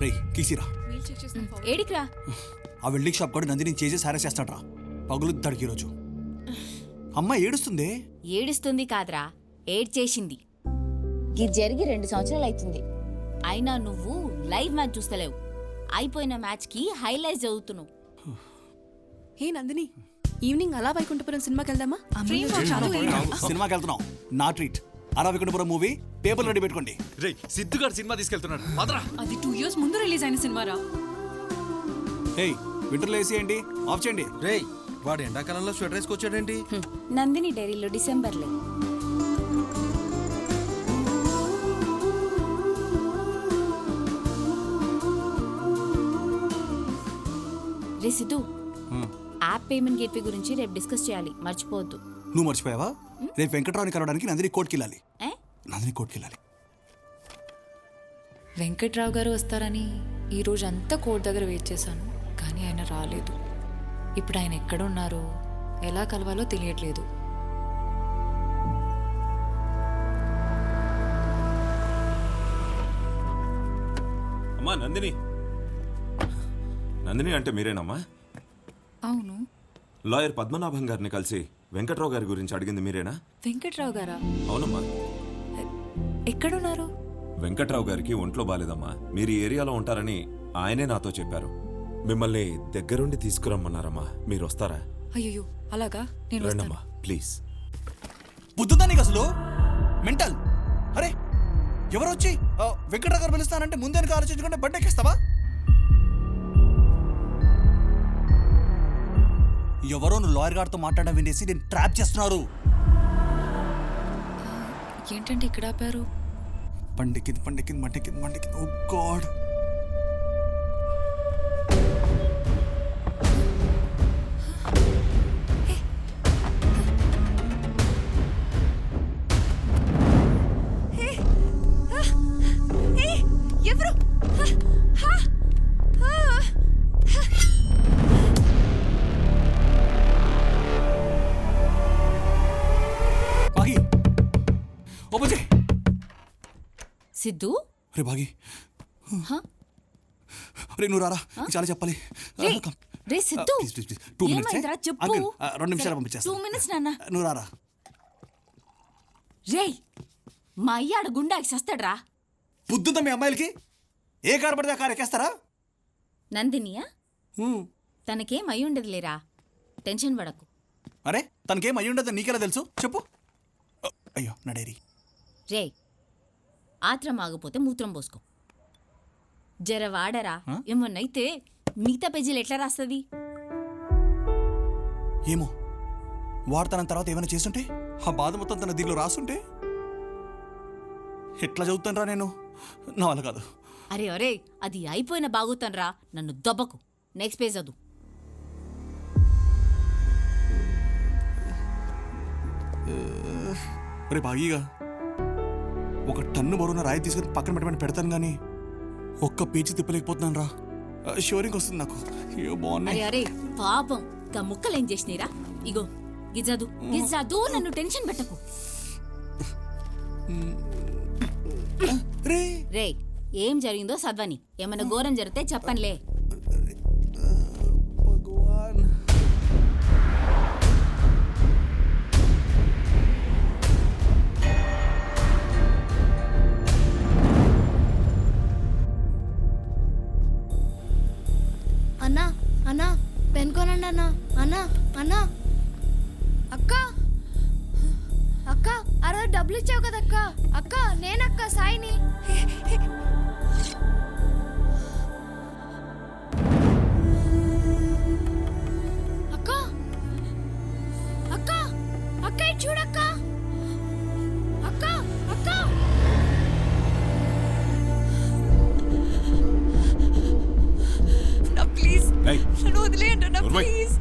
రేయ్ కీసిరా. ఏడికిరా? ఆ welding shop కూడా నందిని చేసి సారే చేస్తాడ్రా. పగులుతాడికి ఈరోజు. అమ్మ ఏడుస్తుంది. ఏడుస్తుంది కాదురా, ఏడ్చేసింది. ఇది జరిగి 2 సంవత్సరాలు అవుతుంది. అయినా నువ్వు లైవ్ మ్యాచ్ చూస్తలేవు. అయిపోయిన మ్యాచ్కి హైలైట్స్ చదువుతున్నావు. హే నందిని, ఈవినింగ్ అలా వైకుంఠపురం సినిమాకి వెళ్దామా? సినిమాకి వెళ్తున్నాం, నా ట్రీట్. అలా వైకుంఠపురం మూవీ పేపర్ రెడీ పెట్టుకోండి. రేయ్ సిద్ధుగాడు సినిమా తీసుకెళ్తున్నాడు. మదరా అది 2 years ముందు రిలీజ్ అయిన సినిమారా. హేయ్ వింటర్లో వేసేయండి, ఆఫ్ చేయండి. రేయ్ వాడు ఎండాకాలంలో స్వెటర్ వేసుకొచ్చాడేంటి? నందిని డైరీలో డిసెంబర్లే. రే సిద్ధు, యాప్ పేమెంట్ గేట్వే గురించి రేపు డిస్కస్ చేయాలి, మర్చిపోవద్దు. నువ్వు మర్చిపోయావా? రేపు వెంకట్రావుని కలవడానికి నందిని కోర్టుకి వెళ్ళాలి. ఏ? నందిని కోర్టుకి వెళ్ళాలి. వెంకట్రావు గారు వస్తారని ఈ రోజు అంతా కోర్టు దగ్గర వెయిట్ చేశాను, కానీ ఆయన రాలేదు. ఇప్పుడు ఆయన ఎక్కడున్నారో ఎలా కలవాలో తెలియట్లేదు. అమ్మా నందిని. నందిని అంటే మీరేనమ్మా? అవును. లాయర్ పద్మనాభం గారిని కలిసి వెంకట్రావు గారి గురించి అడిగింది మీరేనా? వెంకట్రావు గారా? అవునమ్మా. ఎక్కడున్నారు? వెంకట్రావు గారికి ఒంట్లో బాలేదమ్మా. మీరు ఈ ఏరియాలో ఉంటారని ఆయనే నాతో చెప్పారు. మిమ్మల్ని దగ్గరుండి తీసుకురమ్మన్నారమ్మా. మీరు వస్తారా? అయ్యో అలాగా, నేను రండమ్మా ప్లీజ్. బుద్ధుందా నీకు అసలు? మెంటల్. అరే ఎవరు వచ్చి వెంకట్రావు గారు పిలుస్తానంటే ముందే ఆలోచించుకుంటే బండి ఎక్కిస్తావా? ఎవరో నువ్వు లాయర్ గారితో మాట్లాడడం వినేసి నేను ట్రాప్ చేస్తున్నారు. ఏంటంటే ఇక్కడ ఆపారు? పండికింది పండికింది మండికింది మండికింది. ఓ గాడ్. ఎవరు? బాగి ఓపెన్ చేయి. సిద్ధు, రే బాగి, రే నువ్వు రారా, చాలా చెప్పాలి. రే Siddhu, please please please 2 minutes. ఏమైందిరా చెప్పు. 2 నిమిషాలు పంపించేస్తా. 2 minutes నాన్న. నువ్వు రారా. రేయ్ మా అయ్యాడ గుండాకి సస్తాడ్రా. బుద్ధుందా మీ అమ్మాయిలకి? ఏ కారు పడితే ఆ కారు ఎక్కేస్తారా? నందినియా? తనకేం అయి ఉండదు లేరా, టెన్షన్ పడకు. అరే తనకేం అయ్యి ఉండదు నీకెలా తెలుసు చెప్పు. అయ్యో నా డైరీ. రే ఆత్రం ఆగిపోతే మూత్రం పోసుకో. జర వాడరా, ఏమన్నైతే మిగతా పేజీలు ఎట్లా రాస్తుంది? ఏమో వాడతాన తర్వాత ఏమైనా చేస్తుంటే, ఆ బాధ మొత్తం తన దీనిలో రాస్తుంటే ఎట్లా చదువుతాను రా నేను? నా వల్ల కాదు. అరే అరే అది అయిపోయిన బాగుతానరా, నన్ను దెబ్బకు. నెక్స్ట్ పేజ్ చదువు. రే బాగీగా 1 టన్ను బరువున రాయి తీసుకుని పక్కన పెట్టమని పెడతాను కానీ ఒక్క పేజీ తిప్పలేకపోతున్నాను రా. షోరింగ్ వస్తుంది నాకు. అయ్యో బాగున్నాయి. అరే అరే పాపం గా ముక్కలేం చేసినీరా? ఇగో గిజదు గిజదు, నన్ను టెన్షన్ పెట్టకు. రే ఏం జరిగిందో చదవని, ఏమన్నా ఘోరం జరిగితే చెప్పనులే. భగవాన్. అన్నా అన్నా పెన్ కొనండి అన్నా. అన్నా అన్నా అక్క అక్క అరే డబ్బులు ఇచ్చావు కదా అక్క. అక్క నేనక్క సాయిని. అక్క అక్క అక్క చూడక్క. అక్క అక్క నా ప్లీజ్ ఏయ్, నన్ను వదిలేయండి నా నోర్మై. ప్లీజ్.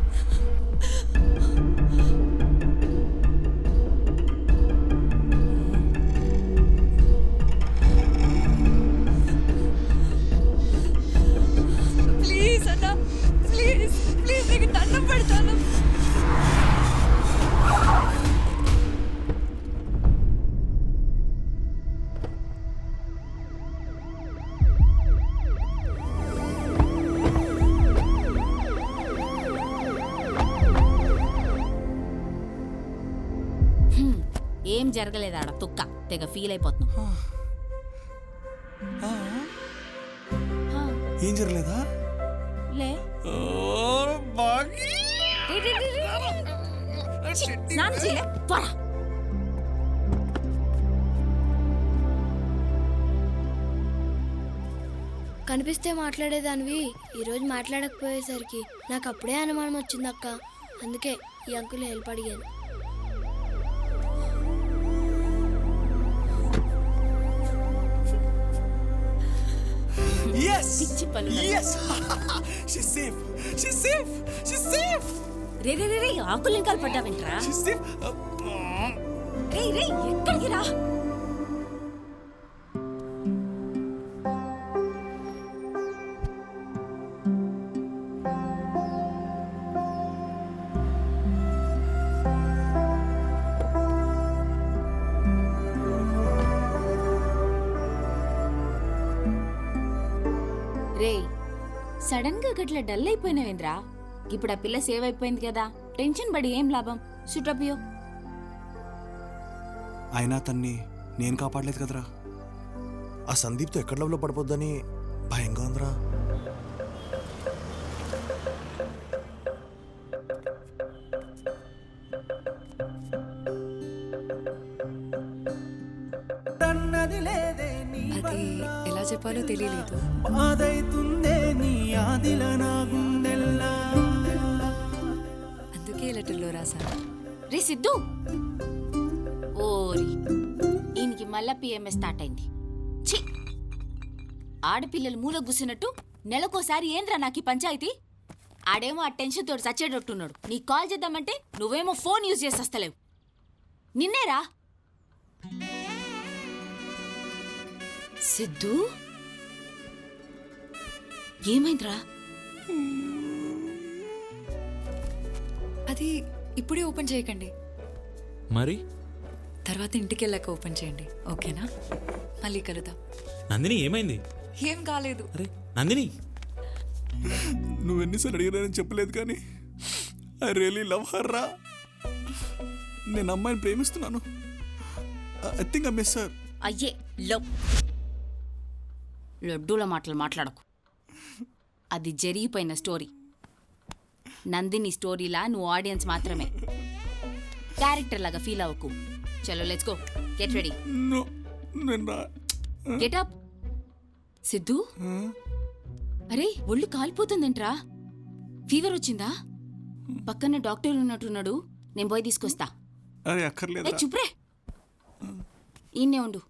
ప్లీజ్ అన్నా, ప్లీజ్ ప్లీజ్ నీకు దండం పెడతాను. ఏం జరగలేదు ఆడ తుక్క తెగ ఫీల్ అయిపోతున్నావు. హా, ఏం జరగలేదా? లే ఓ, బాగి. రే, రే, రే, రే. ఛీ, స్నానం చేయలే పోరా. కనిపిస్తే మాట్లాడేదానివి ఈరోజు మాట్లాడకపోయేసరికి నాకు అప్పుడే అనుమానం వచ్చింది అక్క. అందుకే ఈ అంకుల్ హెల్ప్ అడిగాను. Yes! పిచ్చి పనులు. Yes! She's safe! She's safe! She's safe! రే రే రే రే ఆకులు ఇంకా పడ్డావేంట్రా? She's safe! రే రే ఎక్కడికి రా? రే సడన్ గా గట్ల డల్ అయిపోయినావేంద్రా? ఇప్పుడు ఆ పిల్ల సేవ్ అయిపోయింది కదా, టెన్షన్ పడి ఏం లాభం? సుటపియో. అయినా తన్ని నేను కాపాడలేదు కదరా. ఆ సందీప్తో ఎక్కడ లవ్లో పడిపోద్దని భయంగా ఉందిరా. అది ఎలా చెప్పాలో తెలియలేదు. అందుకే లెటర్లో రాశాను. రే సిద్ధు, ఓరి ఈయనకి మళ్ళా పిఎంఎస్ స్టార్ట్ అయింది. ఛీ, ఆడపిల్లలు మూల గుసినట్టు నెలకోసారి ఏంద్రా నాకు ఈ పంచాయతీ? ఆడేమో ఆ టెన్షన్ తోటి చచ్చేటట్టున్నాడు. నీకు కాల్ చేద్దామంటే నువ్వేమో ఫోన్ యూజ్ చేసి వస్తలేవు. నిన్నేరా సిద్ధు, ఏమైందిరా? అది ఇప్పుడే ఓపెన్ చేయకండి, మరి తర్వాత ఇంటికి వెళ్ళాక ఓపెన్ చేయండి, ఓకేనా? మళ్ళీ కలుద్దాం. నందిని ఏమైంది? ఏం కాలేదు. అరే నందిని, నువ్వు ఎన్నిసార్లు అడిగినానని చెప్పలేదు కానీ ఐ రియలీ లవ్ హర్ రా. నేను అమ్మాయిని ప్రేమిస్తున్నాను. I think I miss her. అయ్యే లడ్డూల మాటలు మాట్లాడకు. అది జరిగిపోయిన స్టోరీ. నందిని స్టోరీలా నువ్వు ఆడియన్స్ మాత్రమే. క్యారెక్టర్ లాగా ఫీల్ అవ్వకు. చలో let's go, get ready, no నేను రా. Get up. సిద్ధు, అరే ఒళ్ళు కాలిపోతుందేంట్రా? ఫీవర్ వచ్చిందా? పక్కన డాక్టర్ ఉన్నట్టున్నాడు, నేను పోయి తీసుకొస్తా. అరే ఏ అక్కర్లేదు. చుప్రే, ఈయన్నే ఉండు.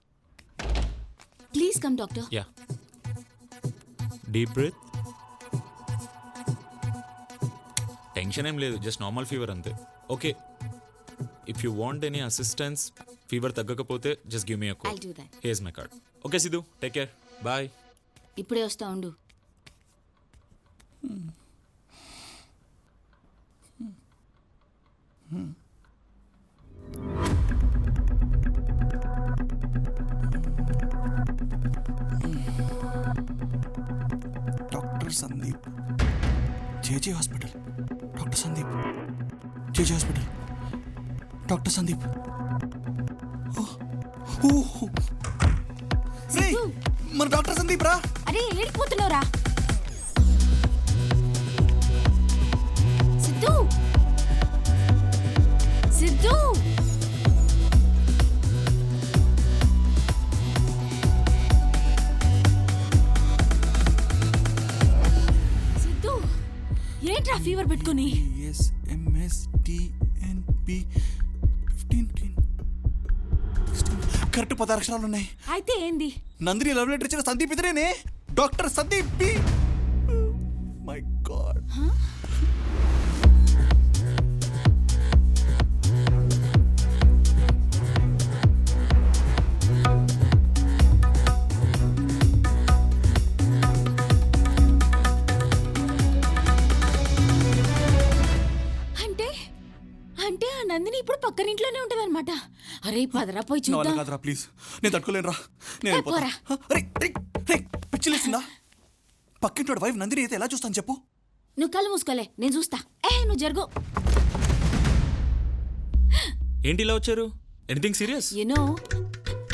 Please come doctor. Yeah, deep breath. Tension ఏం లేదు, జస్ట్ నార్మల్ ఫీవర్ అంతే. Okay, if you want any assistance, fever తగ్గకపోతే just give me a call. I'll do that. Here's my card. Okay Siddhu, take care, bye. ఇప్పుడే వస్తా ఉండు. Doctor Sandeep, JJ hospital. Doctor Sandeep, JJ hospital. Doctor Sandeep. Siddhu, మన doctor Sandeep రా. అరే ఏడిపోతున్నావురా? సిద్ధు, సిద్ధు, సిద్ధు, ఏంట్రా fever పెట్టుకుని? SMSTNP 15 correct 10 అక్షరాలు ఉన్నాయి. అయితే ఏంది? నందిని లవ్ లెటర్ ఇచ్చిన సందీప్ ఇతరేనే, doctor Sandeep B. My God. అంటే అంటే ఆ నందిని ఇప్పుడు పక్కనింట్లోనే ఉంటదన్నమాట. అరే పదరా పోయి నా వల్ల చూద్దాం. కాదురా ప్లీజ్, నేను తట్టుకోలేను రా. నేను ఏ, వెళ్ళిపోతా. పోరా. అరే పిచ్చిలేసిందా? పక్కింటోడు వైఫ్ నందిని అయితే ఎలా చూస్తాను చెప్పు? నువ్వు కళ్ళు మూసుకోలే, నేను చూస్తా. నువ్వు జరుగు. ఏంటి ఇలా వచ్చారు? Anything serious? You know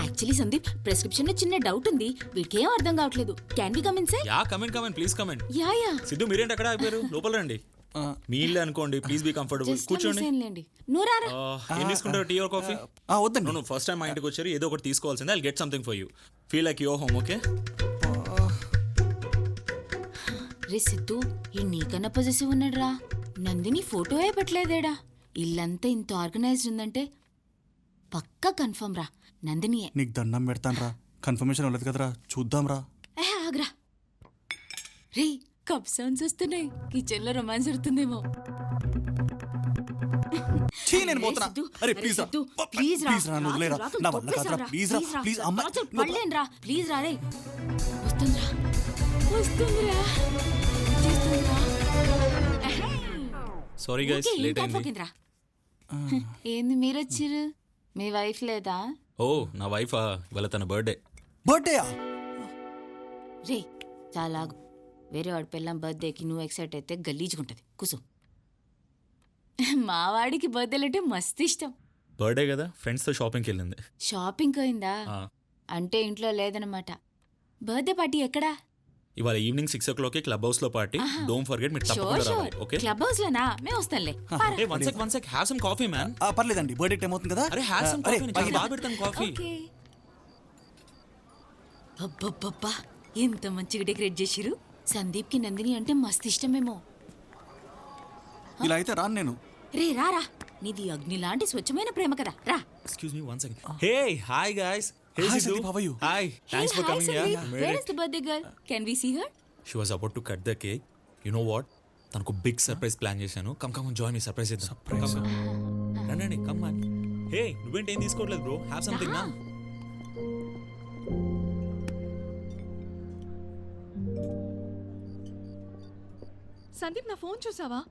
actually Sandeep prescription లో చిన్న డౌట్ ఉంది, వీడికి ఏం అర్థం కావట్లేదు. Can we come in sir? Yeah come in please come in. Yeah Siddhu మీరేంటి అక్కడ అయిపోయారు? లోపల రండి. మీ ఇల్లు అనుకోండి, ప్లీజ్ బీ కంఫర్టబుల్. కూర్చోండి. నువ్వు రారా. ఏం తీసుకుంటారు, టీ ఆర్ కాఫీ? వద్దండి. నో ఫస్ట్ టైం మా ఇంటికి వచ్చారు, ఏదో ఒకటి తీసుకోవాల్సిందే. I get something for you. Feel like your home. Okay రే సిద్ధు, ఈ నీకన్నా పొజెసివ్ ఉన్నాడురా. నందిని ఫోటోయే పెట్టలేదేడా. ఇల్లంతా ఇంత ఆర్గనైజ్డ్ ఉందంటే పక్కా కన్ఫర్మ్ రా, నందినియే. నీకు దండం పెడతాను రా, కన్ఫర్మేషన్ అవ్వలేదు కదరా, చూద్దాం రా. ఆగ్రా. రే కప్ సౌండ్స్ వస్తున్నాయి, కిచెన్ లో రొమాన్స్ జరుగుతుందేమో. ఛీ, నేను పోతున్నా. సిద్ధు, అరే ప్లీజ్ రా, సిద్ధు, ప్లీజ్ రా. ప్లీజ్ రా, నువ్వు వదిలేరా. నా వల్ల కాదురా, ప్లీజ్ రా, ప్లీజ్ అమ్మ. పడలేనురా, ప్లీజ్ రా. రే వస్తుందిరా, వస్తుందిరా, చేస్తుందిరా. సారీ గైస్, ఓకే, లేట్ ఇంకా అయింది. పోకిందిరా. ఏంది మీరొచ్చిర్రు? మీ వైఫ్ లేదా? ఓ నా వైఫా, ఇవాళ తన బర్త్డే. బర్త్డేయా? రే చాలా ఆగు. వేరే వాడి పిల్లం బర్త్డేకి నువ్వు ఎక్సైట్ అయితే గలీజ్గుంటది. కూసు. మా వాడికి బర్త్డేలు అంటే మస్తు ఇష్టం. బర్త్డే కదా, ఫ్రెండ్స్తో షాపింగ్కి వెళ్ళింది. షాపింగ్ అయిందా? ఆ, అంటే ఇంట్లో లేదనమాట. బర్త్డే పార్టీ ఎక్కడా? ఇవాళ ఈవినింగ్ 6 o'clock క్లబ్ హౌస్ లో పార్టీ. డోంట్ ఫర్గెట్, మీరు షోర్ తప్పకుండా షోర్. రావాలి. ఓకే క్లబ్ హౌస్ లోనా? మేము వస్తాంలే. A one sec have some coffee man. పర్లేదండి, బర్త్డే టైం అవుతుంది కదా. అరే హ్యావ్ సమ్ అరే, కాఫీ, పైన. బాగా పెడతాను కాఫీ. ఓకే. అబ్బబ్బబ్బా, ఎంత మంచిగా డెకరేట్ చేసిరు. సందీప్ కి నందిని అంటే మస్తు ఇష్టమేమో. ఇలా అయితే రాను నేను. రే రారా, నీది అగ్ని లాంటి స్వచ్ఛమైన ప్రేమ కదా, రా. Excuse me 1 second. Hey hi guys. Hey Hi, Siddhu. Sandeep, how are you? Hi, thanks for coming here. Where is the birthday girl? Can we see her? She was about to cut the cake. You know what, తనకు big surprise plan చేశాను. Come join me, surprise ఇద్దాం. Surprise? రండి come man. హే నువ్వేంటి ఏం తీసుకోవట్లేదు bro? Have something నా. సందీప్, నా phone చూసావా?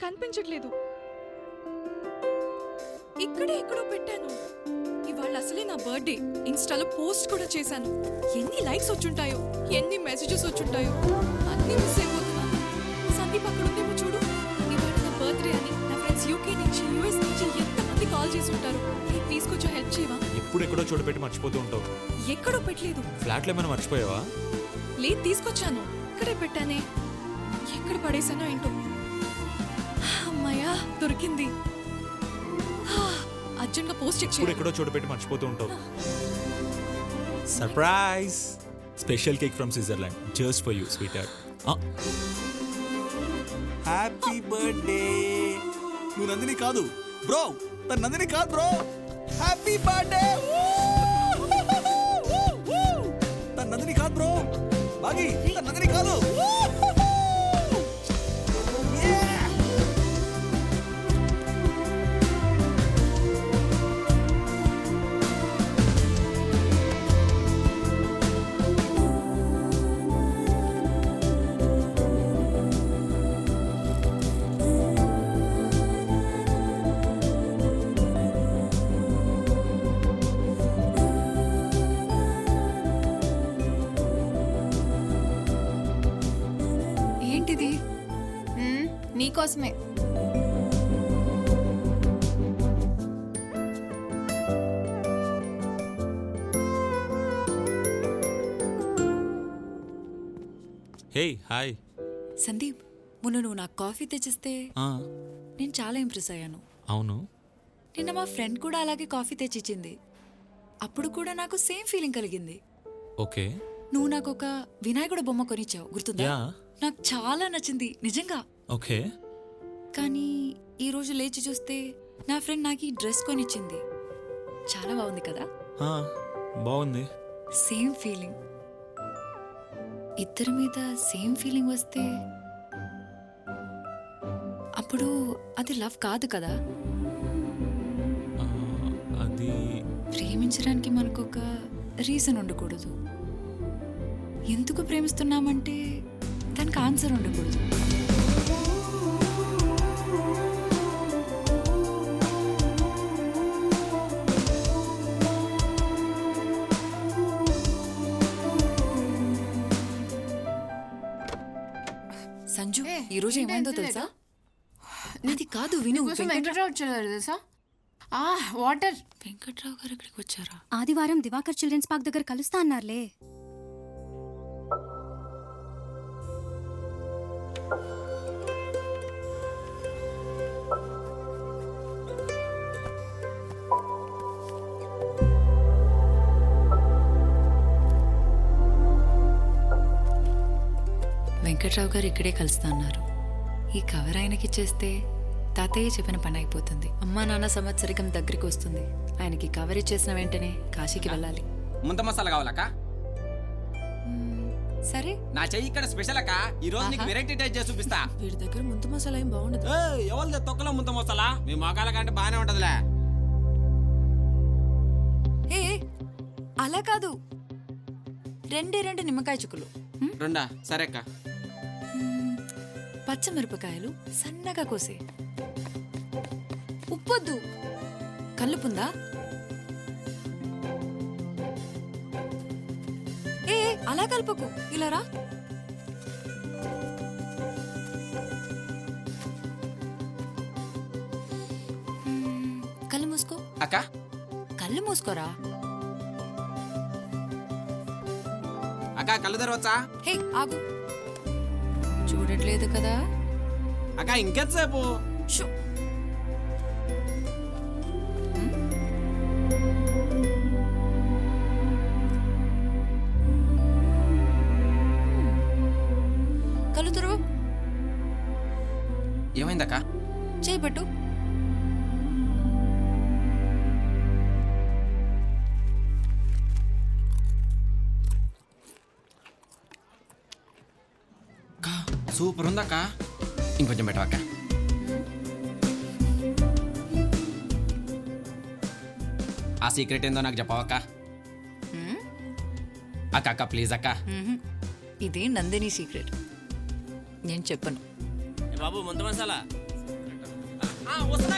కనిపించట్లేదు. ఇక్కడే ఎక్కడో పెట్టాను. ఇవాళ అసలే నా బర్త్డే. ఇన్స్టాలో పోస్ట్ కూడా చేశాను. ఎన్ని లైక్స్ వచ్చుంటాయో, ఎన్ని మెసేజెస్ వచ్చుంటాయో, అన్నీ మిస్ అయిపోతున్నా. సందీప్ అక్కడ ఉందేమో చూడు. ఇవాళ నా బర్త్డే అని నా ఫ్రెండ్స్ యూకే నుంచి, యూఎస్ నుంచి ఎంతమంది కాల్ చేసి ఉంటారు. ప్లీజ్ కొంచెం హెల్ప్ చేయవా? ఎప్పుడు ఎక్కడో చోటు పెట్టి మర్చిపోతూ ఉంటావు. ఎక్కడో పెట్టలేదు. ఫ్లాట్లో ఏమైనా మర్చిపోయావా? లేదు, తీసుకొచ్చాను. ఇక్కడే పెట్టానే. ఎక్కడ పడేసానో ఏంటో. అమ్మయ్యా, దొరికింది. అర్జెంట్గా పోస్ట్ చెక్ ఇప్పుడు చేయాలి. ఎక్కడో చోటు పెట్టి మర్చిపోతూ ఉంటావు. Surprise, special cake from Switzerland, just for you sweet heart. Happy birthday. నువ్వు నందిని కాదు బ్రో, తన నందిని కాదు బ్రో. Happy birthday. తన నందిని కాదు బ్రో. బాగి, తన నందిని కాదు. ఏంటిది? నీకోసమే. Hey hi. సందీప్, మొన్న నువ్వు నాకు కాఫీ తెచ్చిస్తే నేను చాలా ఇంప్రెస్ అయ్యాను. అవును, నిన్న మా ఫ్రెండ్ కూడా అలాగే కాఫీ తెచ్చిచ్చింది. అప్పుడు కూడా నాకు సేమ్ ఫీలింగ్ కలిగింది. ఓకే. నువ్వు నాకు ఒక వినాయకుడు బొమ్మ కొనిచ్చావు, గుర్తుందా? యా. నాకు చాలా నచ్చింది నిజంగా. ఓకే. కానీ ఈ రోజు లేచి చూస్తే నా ఫ్రెండ్ నాకు ఈ డ్రెస్ కొనిచ్చింది. చాలా బాగుంది కదా? బాగుంది. Same feeling. ఇద్దరి మీద సేమ్ ఫీలింగ్ వస్తే అప్పుడు అది లవ్ కాదు కదా? అది ప్రేమించడానికి మనకు ఒక రీజన్ ఉండకూడదు. ఎందుకు ప్రేమిస్తున్నామంటే దానికి ఆన్సర్ ఉండకూడదు. సంజు, ఈ రోజు ఏమైందో తెలుసా? నీది కాదు, విను. వచ్చారు తెలుసా? వాటర్. వెంకట్రావు గారు ఇక్కడికి వచ్చారా? ఆదివారం దివాకర్ చిల్డ్రన్స్ పార్క్ దగ్గర కలుస్తా అన్నారులే. వెంకట్రావు గారు ఇక్కడే కలుస్తా అన్నారు. ఈ కవర్ ఆయనకి ఇచ్చేస్తే తాతయ్య చెప్పిన పని అయిపోతుంది. అమ్మా నాన్న సంవత్సరికం దగ్గరికి వస్తుంది. ఆయనకి కవర్ ఇచ్చేసిన వెంటనే కాశీకి వెళ్ళాలి. ముంత మసాలా కావాలక్క? సరే, నా చెయ్యి ఇక్కడ స్పెషల్ అక్క. ఈ రోజు నీకు వెరైటీ టైప్ చేసి చూపిస్తా. వీడి దగ్గర ముంత మసాలా ఏం బాగుండదు. ఎవరిది తొక్కలో ముంత మసాలా? మీ మొగాల కంటే బాగానే ఉంటదిలే. ఏ అలా కాదు, 2 నిమ్మకాయ చుక్కలు, రెండా? సరే అక్క. పచ్చమిరపకాయలు సన్నగా కోసే. ఉప్పొద్దు, కల్లుపుందా? ఏ అలా కలుపుకు, ఇలా రా. కళ్ళు మూసుకో. అక్క కళ్ళు మూసుకోరా. అక్క కళ్ళు తెరవచ్చా? హే ఆగు, చూడట్లేదు కదా? అక్క ఇంకెంతసేపు? షో. కళ్ళు తెరువు. ఏమైందక్క? చేయి పట్టు. సూపర్ ఉందక్క. ఇంకొంచెం బెటర్ అక్క. ఆ సీక్రెట్ ఏందో నాకు చెప్పవక్క. అక్క అక్క ప్లీజ్ అక్క. ఇది నందిని సీక్రెట్, నేను చెప్పను. బాబు ముందు మసాలా వస్తున్నా.